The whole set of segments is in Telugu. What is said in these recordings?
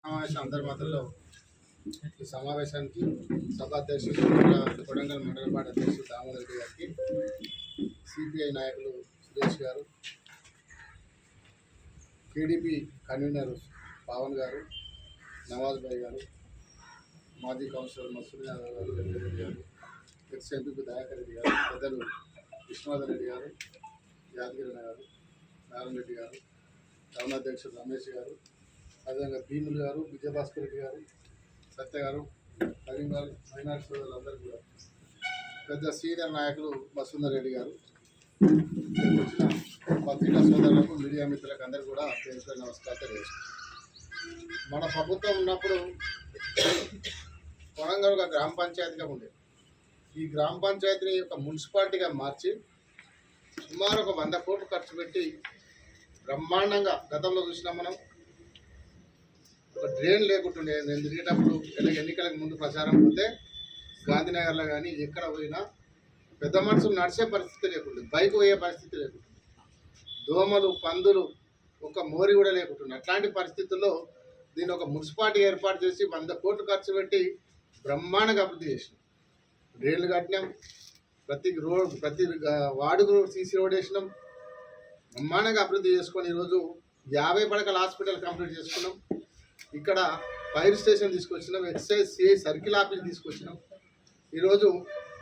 సమావేశం అంతర్గతంలో ఈ సమావేశానికి సభాధ్యక్షులు కొడంగల్ మండల పార్టీ అధ్యక్షులు దామోదర్ రెడ్డి గారికి, సిపిఐ నాయకులు సురేష్ గారు, టీడీపీ కన్వీనర్ పవన్ గారు, నవాజ్ భాయ్ గారు, మాజీ కౌన్సిలర్ మసూద్ యాదవ్ గారు, రెడ్డి గారు, ఎక్స్ ఎంపీ దయాకర్ రెడ్డి గారు, పెద్దలు విష్ణువర్ధన్ రెడ్డి గారు, యాదగిరి గారు, నారాయణ రెడ్డి గారు, టౌన్ అధ్యక్షుడు రమేష్ గారు, అదేవిధంగా భీములు గారు, విజయభాస్కర్ రెడ్డి గారు, సత్య గారు, కరీం గారు, మైనార్టీ సోదరులందరూ కూడా, పెద్ద సీనియర్ నాయకులు వసుంధర్ రెడ్డి గారు, వచ్చిన పత్రికా సోదరులకు, మీడియా మిత్రులకు అందరూ కూడా పేరు నమస్కారం తెలియజేస్తున్నాం. మన ప్రభుత్వం ఉన్నప్పుడు కొడంగల్ ఒక గ్రామ పంచాయతీగా ఉండేది. ఈ గ్రామ పంచాయతీని ఒక మున్సిపాలిటీగా మార్చి సుమారు ఒక 100 కోట్లు ఖర్చు పెట్టి బ్రహ్మాండంగా, గతంలో చూసినాం మనం, ఒక డ్రైన్ లేకుంటుండే. నేను తిరిగేటప్పుడు ఎన్నికలకు ముందు ప్రచారం పోతే గాంధీనగర్లో కానీ ఎక్కడ పోయినా పెద్ద మనుషులు నడిచే పరిస్థితి లేకుంటుంది, బైక్ పోయే పరిస్థితి లేకుంటుంది, దోమలు పందులు ఒక మోరి కూడా లేకుంటుంది. అట్లాంటి పరిస్థితుల్లో దీన్ని ఒక మున్సిపాలిటీ ఏర్పాటు చేసి 100 కోట్లు ఖర్చు పెట్టి బ్రహ్మాండంగా అభివృద్ధి చేసినాం. డ్రైన్లు కట్టినాం, ప్రతి వార్డుకు సీసీ రోడ్ వేసినాం, బ్రహ్మాండంగా అభివృద్ధి చేసుకొని ఈరోజు 50 పడకల హాస్పిటల్ కంప్లీట్ చేసుకున్నాం. ఇక్కడ ఫైర్ స్టేషన్ తీసుకొచ్చినాం, ఎక్సైజ్ సిఐ సర్కిల్ ఆఫీస్ తీసుకొచ్చినాం. ఈరోజు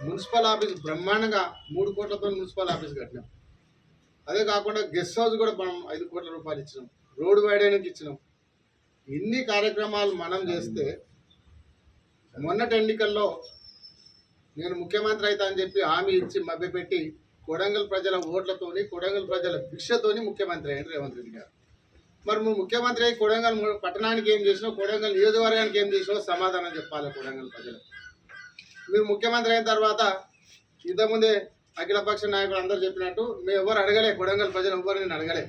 మున్సిపల్ ఆఫీస్ బ్రహ్మాండంగా 3 కోట్లతో మున్సిపల్ ఆఫీస్ కట్టినాం. అదే కాకుండా గెస్ట్ హౌస్ కూడా మనం 5 కోట్ల రూపాయలు ఇచ్చినాం, రోడ్డు వైడైనకి ఇచ్చినాం. ఇన్ని కార్యక్రమాలు మనం చేస్తే మొన్నటి ఎన్నికల్లో నేను ముఖ్యమంత్రి అవుతా అని చెప్పి హామీ ఇచ్చి మభ్యపెట్టి కొడంగల్ ప్రజల ఓట్లతోని, కొడంగల్ ప్రజల భిక్షతోని ముఖ్యమంత్రి అయిన రేవంత్ రెడ్డి గారు. మరి నువ్వు ముఖ్యమంత్రి అయ్యి కొడంగల్ పట్టణానికి ఏం చేసినావు, కొడంగల్ నియోజకవర్గానికి ఏం చేసినావు సమాధానం చెప్పాలి కొడంగల్ ప్రజలు. మీరు ముఖ్యమంత్రి అయిన తర్వాత ఇంతకుముందే అఖిలపక్ష నాయకులు అందరూ చెప్పినట్టు మేము ఎవరు అడగలే, కొడంగల్ ప్రజలు ఎవరు నేను అడగలే.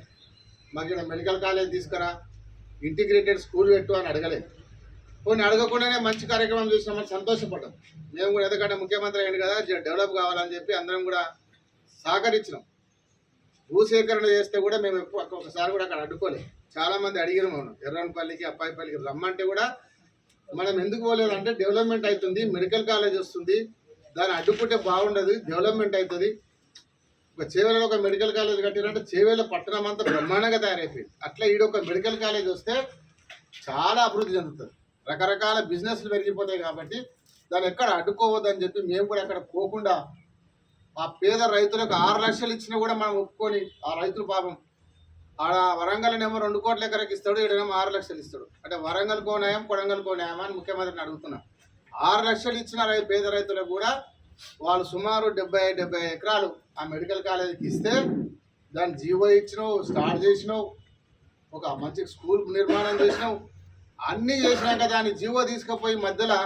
మాకు ఇక్కడ మెడికల్ కాలేజ్ తీసుకురా, ఇంటిగ్రేటెడ్ స్కూల్ పెట్టు అని అడగలే. కొన్ని అడగకుండానే మంచి కార్యక్రమం చేసినామని సంతోషపడ్డాం. మేము కూడా ఎందుకంటే ముఖ్యమంత్రి అయ్యింది కదా, డెవలప్ కావాలని చెప్పి అందరం కూడా సహకరించినాం. భూసేకరణ చేస్తే కూడా మేము ఒక్కొక్కసారి కూడా అక్కడ అడ్డుకోలేదు. చాలామంది అడిగినాం, మనం ఎర్రనపల్లికి అప్పాయిపల్లికి రమ్మంటే కూడా మనం ఎందుకు పోలేదంటే డెవలప్మెంట్ అవుతుంది, మెడికల్ కాలేజ్ వస్తుంది, దాన్ని అడ్డుకుంటే బాగుండదు, డెవలప్మెంట్ అవుతుంది. ఒక చేవేలలో ఒక మెడికల్ కాలేజ్ కట్టినంటే చేవేల పట్టణం అంతా బ్రహ్మాండంగా తయారైపోయింది. అట్లా ఈడొక మెడికల్ కాలేజ్ వస్తే చాలా అభివృద్ధి చెందుతుంది, రకరకాల బిజినెస్లు పెరిగిపోతాయి. కాబట్టి దాన్ని ఎక్కడ అడ్డుకోవద్దని చెప్పి మేము కూడా అక్కడ పోకుండా ఆ పేద రైతులకు 6 లక్షలు ఇచ్చినా కూడా మనం ఒప్పుకొని, ఆ రైతులు పాపం ఆడ వరంగల్నేమో 2 కోట్ల ఎకరాకి ఇస్తాడు, ఈడనేమో 6 లక్షలు ఇస్తాడు. అంటే వరంగల్కో న్యాయం, కొడంగల్కో న్యాయం అని ముఖ్యమంత్రిని అడుగుతున్నా. 6 లక్షలు ఇచ్చిన పేద రైతులకు కూడా వాళ్ళు సుమారు 70 ఎకరాలు ఆ మెడికల్ కాలేజీకి ఇస్తే దాన్ని జీవో ఇచ్చినావు, స్టార్ట్ చేసినావు, ఒక మంచి స్కూల్ నిర్మాణం చేసినావు. అన్నీ చేసినాక దాన్ని జీవో తీసుకుపోయి మధ్యలో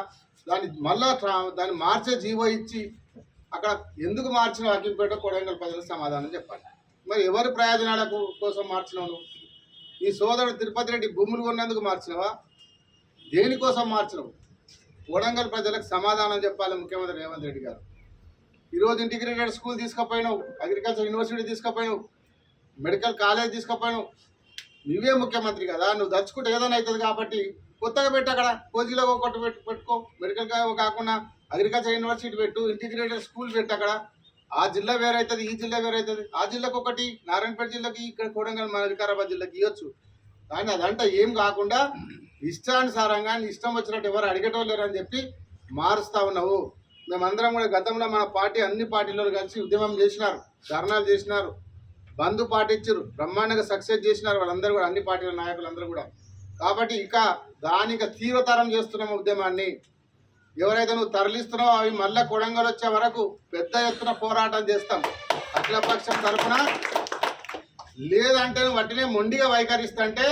దాన్ని మార్చే జీవో ఇచ్చి అక్కడ ఎందుకు మార్చినావు అఖిలపేట కొడంగల్ ప్రజలకు సమాధానం చెప్పాలి. మరి ఎవరి ప్రయోజనాల కోసం మార్చినావు నువ్వు? నీ సోదరుడు తిరుపతి రెడ్డి భూములు కొన్నందుకు మార్చినావా? దేనికోసం మార్చినావు? కొడంగల్ ప్రజలకు సమాధానం చెప్పాలి ముఖ్యమంత్రి రేవంత్ రెడ్డి గారు. ఈరోజు ఇంటిగ్రేటెడ్ స్కూల్ తీసుకుపోయినావు, అగ్రికల్చర్ యూనివర్సిటీ తీసుకుపోయినావు, మెడికల్ కాలేజ్ తీసుకుపోయినావు. నువ్వే ముఖ్యమంత్రి కదా, నువ్వు దచ్చుకుంటే ఏదైనా అవుతుంది. కాబట్టి కొత్తగా పెట్టు, అక్కడ కోజిలో ఒకటి పెట్టుకో, మెడికల్ కాకుండా అగ్రికల్చర్ యూనివర్సిటీ పెట్టు, ఇంటిగ్రేటెడ్ స్కూల్ పెట్టు. అక్కడ ఆ జిల్లా వేరైతుంది, ఈ జిల్లా వేరైతుంది. ఆ జిల్లాకు ఒకటి, నారాయణపేట జిల్లాకి, ఇక్కడ కొడంగల్ వికారాబాద్ జిల్లాకి ఇవ్వచ్చు. కానీ అదంతా ఏం కాకుండా ఇష్టానుసారంగా ఇష్టం వచ్చినట్టు ఎవరు అడిగేటోళ్ళు అని చెప్పి మారుస్తా ఉన్నావు. మేమందరం కూడా గతంలో మన పార్టీ అన్ని పార్టీలో కలిసి ఉద్యమం చేసినారు, ధర్నాలు చేసినారు, బంధు పాటించారు, బ్రహ్మాండంగా సక్సెస్ చేసినారు వాళ్ళందరూ కూడా, అన్ని పార్టీల నాయకులందరూ కూడా. కాబట్టి దానికి తీవ్రతరం చేస్తున్నాము ఉద్యమాన్ని. ఎవరైతే నువ్వు తరలిస్తున్నావో అవి మళ్ళీ కొడంగల్ వచ్చే వరకు పెద్ద ఎత్తున పోరాటం చేస్తాం అఖిలపక్షం తరఫున. లేదంటే నువ్వు వాటినే మొండిగా వైఖరిస్తుంటే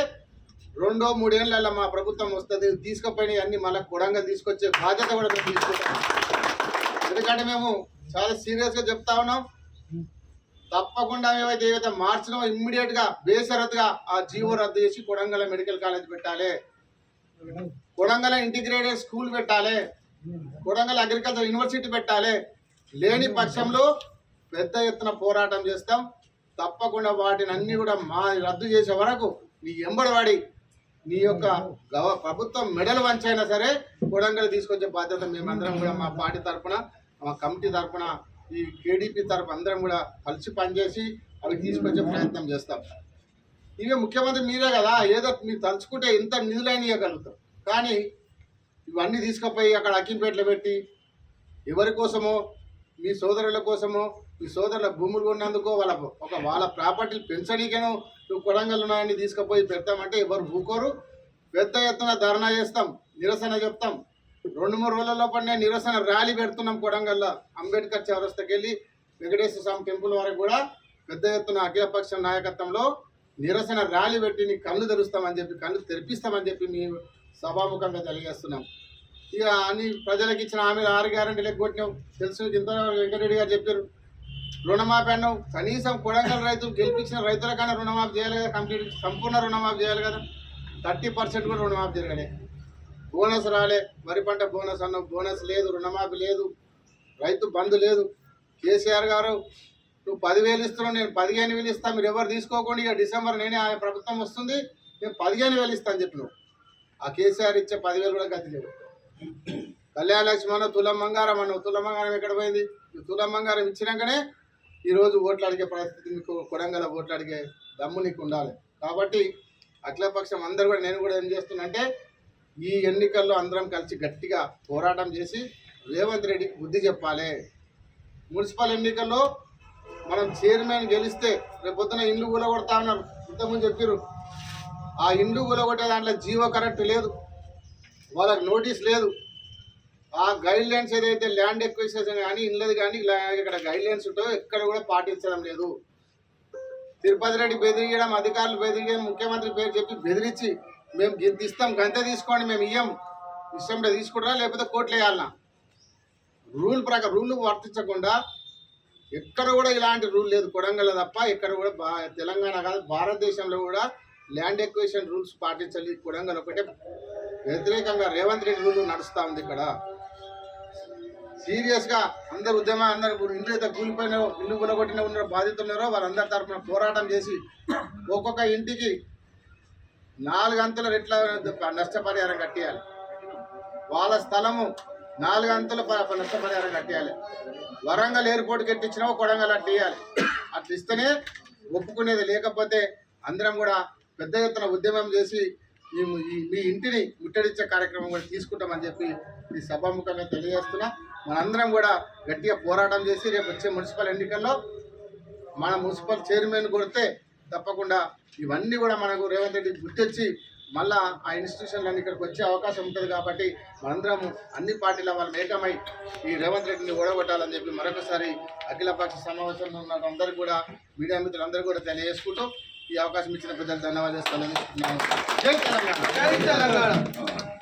2-3 ఏళ్ళ మా ప్రభుత్వం వస్తుంది, తీసుకుపోయినాయి అన్ని మళ్ళీ కొడంగల్ తీసుకొచ్చే బాధ్యత కూడా మేము తీసుకుంటాం. ఎందుకంటే మేము చాలా సీరియస్గా చెప్తా ఉన్నాం. తప్పకుండా ఏవైతే మార్చినో ఇమ్మీడియట్గా బేషరతుగా ఆ జీవో రద్దు చేసి కొడంగల్ మెడికల్ కాలేజ్ పెట్టాలి, కొడంగల్ ఇంటిగ్రేటెడ్ స్కూల్ పెట్టాలి, కొడంగల్ అగ్రికల్చర్ యూనివర్సిటీ పెట్టాలి. లేని పక్షంలో పెద్ద ఎత్తున పోరాటం చేస్తాం. తప్పకుండా వాటిని అన్ని కూడా రద్దు చేసే వరకు నీ ఎంబడవాడి నీ యొక్క ప్రభుత్వం మెడల్ వంచైనా సరే కొడంగల్ తీసుకొచ్చే బాధ్యత మేమందరం కూడా మా పార్టీ తరఫున మా కమిటీ తరఫున ఈ కేడీపీ తరఫు అందరం కూడా కలిసి పనిచేసి అవి తీసుకొచ్చే ప్రయత్నం చేస్తాం. ఇవే ముఖ్యమంత్రి మీరే కదా, ఏదో మీరు తలుచుకుంటే ఇంత నిధులైన ఇవ్వగలుగుతాం. కానీ ఇవన్నీ తీసుకుపోయి అక్కడ అక్కింపేటలో పెట్టి ఎవరి కోసమో, మీ సోదరుల కోసమో, మీ సోదరుల భూములు కొన్నందుకో వాళ్ళ ప్రాపర్టీలు పెంచడానికేనో నువ్వు కొడంగల్ ఉన్నాయని తీసుకుపోయి పెడతామంటే ఎవరు ఊకోరు. పెద్ద ఎత్తున ధర్నా చేస్తాం, నిరసన చెప్తాం. 2-3 రోజుల లోపలనే నిరసన ర్యాలీ పెడుతున్నాం కొడంగల్లో. అంబేద్కర్ చౌరస్తాకి వెళ్ళి వెంకటేశ్వర స్వామి టెంపుల్ వరకు కూడా పెద్ద ఎత్తున అఖిలపక్షం నాయకత్వంలో నిరసన ర్యాలీ పెట్టి నీ కళ్ళు తెరుస్తామని చెప్పి, కళ్ళు తెరిపిస్తామని చెప్పి మీ సభాముఖంగా తెలియజేస్తున్నాం. ఇక అన్ని ప్రజలకు ఇచ్చిన హామీలు 6 గ్యారెంటీలు ఎగ్గొట్టినావు. తెలుసు, ఇంత వెంకటరెడ్డి గారు చెప్పారు. రుణమాఫీ అన్నావు. కనీసం కొడంగల్ రైతులు గెలిపించిన రైతులకైనా రుణమాఫీ చేయాలి కదా, కంప్లీట్ సంపూర్ణ రుణమాఫీ చేయాలి కదా. 30% కూడా రుణమాఫీ జరగలే. బోనస్ రాలే, వరి పంట బోనస్ అన్నావు, బోనస్ లేదు, రుణమాఫీ లేదు, రైతు బంధు లేదు. కేసీఆర్ గారు నువ్వు 10,000 ఇస్తున్నావు, నేను 15,000 ఇస్తాను, మీరు ఎవరు తీసుకోకుండా ఇక డిసెంబర్ నేనే ఆ ప్రభుత్వం వస్తుంది, నేను 15,000 ఇస్తాను చెప్పినావు. ఆ కేసీఆర్ ఇచ్చే 10,000 కూడా గతి లేదు. కళ్యాణ లక్ష్మి అన్న తులం బంగారం అన్నావు. తులం బంగారం ఎక్కడ పోయింది? తులం బంగారం ఇచ్చినాకనే ఈరోజు ఓట్లు అడిగే పరిస్థితి, మీకు కొడంగల్ ఓట్లు అడిగే దమ్ము నీకు ఉండాలి. కాబట్టి అఖిలపక్షం అందరూ కూడా, నేను కూడా ఏం చేస్తున్నా అంటే ఈ ఎన్నికల్లో అందరం కలిసి గట్టిగా పోరాటం చేసి రేవంత్ రెడ్డికి బుద్ధి చెప్పాలి. మున్సిపల్ ఎన్నికల్లో మనం చైర్మన్ గెలిస్తే రేపొద్దున ఇండ్లు కూలగొడతా ఉన్నారు, ఇంతకుముందు చెప్పారు. ఆ ఇండ్లు కూలగొట్టే దాంట్లో జీవో కరెక్ట్ లేదు, వాళ్ళకి నోటీస్ లేదు. ఆ గైడ్ లైన్స్ ఏదైతే ల్యాండ్ ఎక్విజిషన్ కానీ ఇళ్ళది కానీ ఇక్కడ గైడ్ లైన్స్ ఉంటాయో ఎక్కడ కూడా పాటించడం లేదు. తిరుపతి రెడ్డి బెదిరియడం, అధికారులు బెదిరియడం, ముఖ్యమంత్రి పేరు చెప్పి బెదిరించి మేము గింత ఇస్తాం, గంతే తీసుకోండి, మేము ఇయ్యం, ఇష్టంలో తీసుకుంటారా లేకపోతే కోర్టులు వేయాలన్నా. రూల్ ప్రకారం రూల్ వర్తించకుండా ఎక్కడ కూడా ఇలాంటి రూల్ లేదు కొడంగల్ తప్ప. ఎక్కడ కూడా తెలంగాణ కాదు, భారతదేశంలో కూడా ల్యాండ్ ఎక్విజిషన్ రూల్స్ పాటించాలి. కొడంగల్ ఒకటే వ్యతిరేకంగా రేవంత్ రెడ్డి రూల్ నడుస్తూ ఉంది. ఇక్కడ సీరియస్గా అందరు ఉద్యమం, అందరు ఇండ్లు అయితే కూలిపోయిన, ఇల్లు కూలగొట్టిన ఉన్న బాధితులు ఉన్నారో వాళ్ళందరి తరఫున పోరాటం చేసి ఒక్కొక్క ఇంటికి 4 అంతుల రెట్ల నష్టపరిహారం కట్టేయాలి. వాళ్ళ స్థలము 4 అంతుల నష్టపరిహారం కట్టేయాలి. వరంగల్ ఎయిర్పోర్ట్ కట్టించినావు, కొడంగల్ అట్లా ఇవ్వాలి. అట్లా ఇస్తేనే ఒప్పుకునేది. లేకపోతే అందరం కూడా పెద్ద ఎత్తున ఉద్యమం చేసి మీ ఇంటిని ముట్టడించే కార్యక్రమం కూడా తీసుకుంటామని చెప్పి ఈ సభాముఖంగా తెలియజేస్తున్నా. మనందరం కూడా గట్టిగా పోరాటం చేసి రేపు వచ్చే మున్సిపల్ ఎన్నికల్లో మన మున్సిపల్ చైర్మన్ కొడితే తప్పకుండా ఇవన్నీ కూడా మనకు రేవంత్ రెడ్డి గుర్తొచ్చి మళ్ళా ఆ ఇన్స్టిట్యూషన్లన్నీ ఇక్కడికి వచ్చే అవకాశం ఉంటుంది. కాబట్టి మనందరం అన్ని పార్టీల వాళ్ళు ఏకమై ఈ రేవంత్ రెడ్డిని ఓడగొట్టాలని చెప్పి మరొకసారి అఖిలపక్ష సమావేశంలో ఉన్న అందరికీ కూడా, మీడియా మిత్రులందరూ కూడా తెలియజేసుకుంటూ ఈ అవకాశం ఇచ్చిన పెద్దలు ధన్యవాదాలు చేస్తానని. జై తెలంగాణ.